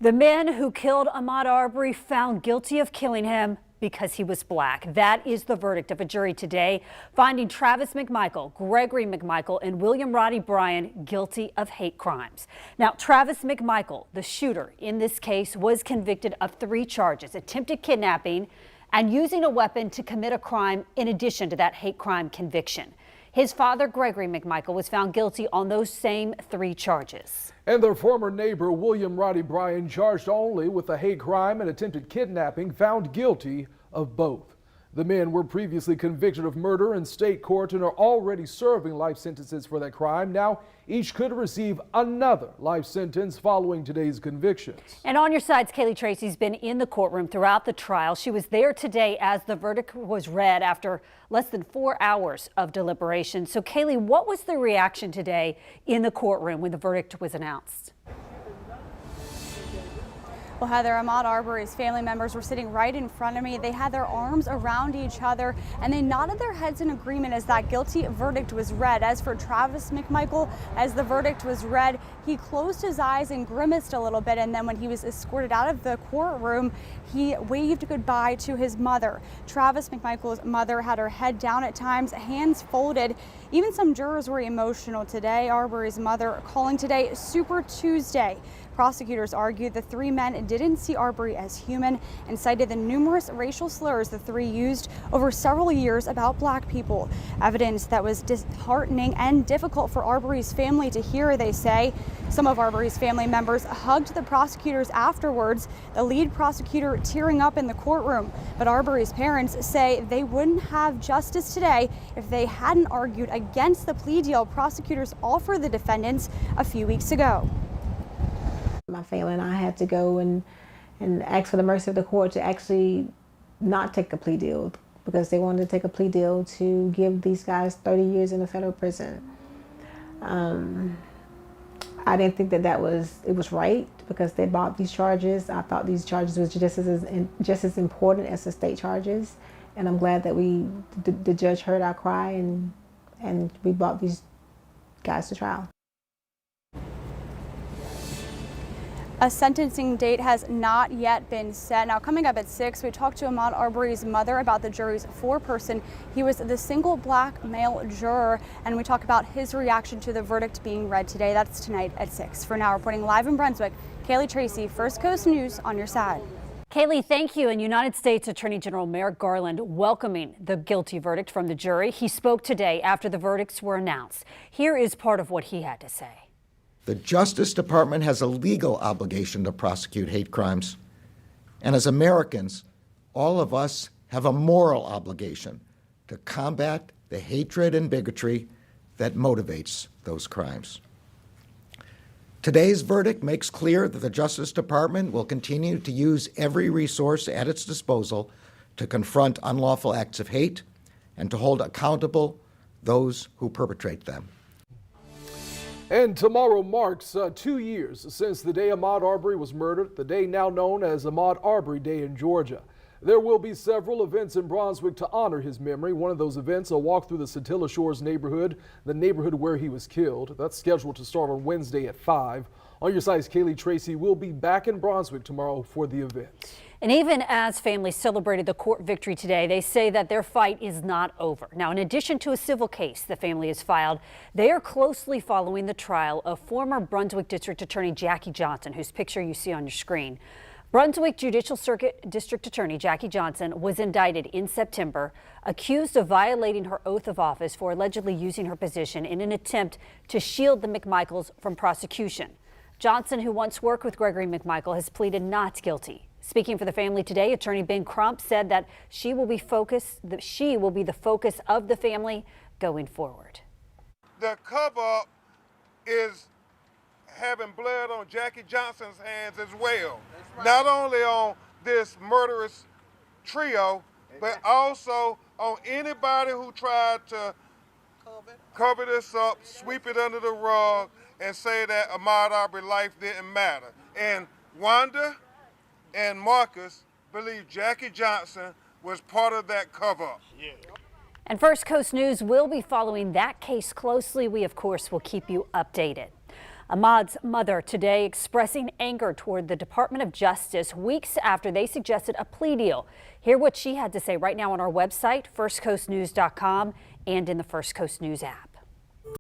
The man who killed Ahmaud Arbery found guilty of killing him because he was black. That is the verdict of a jury today, finding Travis McMichael, Gregory McMichael, and William Roddy Bryan guilty of hate crimes. Now, Travis McMichael, the shooter in this case, was convicted of 3 charges: attempted kidnapping and using a weapon to commit a crime in addition to that hate crime conviction. His father, Gregory McMichael, was found guilty on those same 3 charges. And their former neighbor, William Roddy Bryan, charged only with a hate crime and attempted kidnapping, found guilty of both. The men were previously convicted of murder in state court and are already serving life sentences for that crime. Now, each could receive another life sentence following today's convictions. And on your sides, Kaylee Tracy's been in the courtroom throughout the trial. She was there today as the verdict was read after less than 4 hours of deliberation. So, Kaylee, what was the reaction today in the courtroom when the verdict was announced? Well, Heather, Ahmaud Arbery's family members were sitting right in front of me. They had their arms around each other and they nodded their heads in agreement as that guilty verdict was read. As for Travis McMichael, as the verdict was read, he closed his eyes and grimaced a little bit, and then when he was escorted out of the courtroom, he waved goodbye to his mother. Travis McMichael's mother had her head down at times, hands folded. Even some jurors were emotional today. Arbery's mother calling today Super Tuesday. Prosecutors argued the 3 men didn't see Arbery as human and cited the numerous racial slurs the 3 used over several years about black people. Evidence that was disheartening and difficult for Arbery's family to hear, they say. Some of Arbery's family members hugged the prosecutors afterwards, the lead prosecutor tearing up in the courtroom. But Arbery's parents say they wouldn't have justice today if they hadn't argued against the plea deal prosecutors offered the defendants a few weeks ago. My family and I had to go and ask for the mercy of the court to actually not take a plea deal, because they wanted to take a plea deal to give these guys 30 years in a federal prison. I didn't think that it was right, because they brought these charges. I thought these charges was just as important as the state charges, and I'm glad that the judge heard our cry and we brought these guys to trial. A sentencing date has not yet been set. Now, coming up at 6, we talked to Ahmaud Arbery's mother about the jury's 4-person. He was the single black male juror, and we talk about his reaction to the verdict being read today. That's tonight at 6. For now, reporting live in Brunswick, Kaylee Tracy, First Coast News, on your side. Kaylee, thank you. And United States Attorney General Merrick Garland welcoming the guilty verdict from the jury. He spoke today after the verdicts were announced. Here is part of what he had to say. The Justice Department has a legal obligation to prosecute hate crimes. And as Americans, all of us have a moral obligation to combat the hatred and bigotry that motivates those crimes. Today's verdict makes clear that the Justice Department will continue to use every resource at its disposal to confront unlawful acts of hate and to hold accountable those who perpetrate them. And tomorrow marks 2 years since the day Ahmaud Arbery was murdered, the day now known as Ahmaud Arbery Day in Georgia. There will be several events in Brunswick to honor his memory. One of those events, a walk through the Satilla Shores neighborhood, the neighborhood where he was killed. That's scheduled to start on Wednesday at 5. On your side's Kaylee Tracy will be back in Brunswick tomorrow for the events. And even as families celebrated the court victory today, they say that their fight is not over. Now, in addition to a civil case the family has filed, they are closely following the trial of former Brunswick District Attorney Jackie Johnson, whose picture you see on your screen. Brunswick Judicial Circuit District Attorney Jackie Johnson was indicted in September, accused of violating her oath of office for allegedly using her position in an attempt to shield the McMichaels from prosecution. Johnson, who once worked with Gregory McMichael, has pleaded not guilty. Speaking for the family today, Attorney Ben Crump said that she will be the focus of the family going forward. The cover-up is having blood on Jackie Johnson's hands as well. Right. Not only on this murderous trio, but also on anybody who tried to cover this up, sweep it under the rug, and say that Ahmaud Arbery's life didn't matter. And Wanda and Marcus believe Jackie Johnson was part of that cover-up. Yeah. And First Coast News will be following that case closely. We, of course, will keep you updated. Ahmaud's mother today expressing anger toward the Department of Justice weeks after they suggested a plea deal. Hear what she had to say right now on our website, firstcoastnews.com, and in the First Coast News app.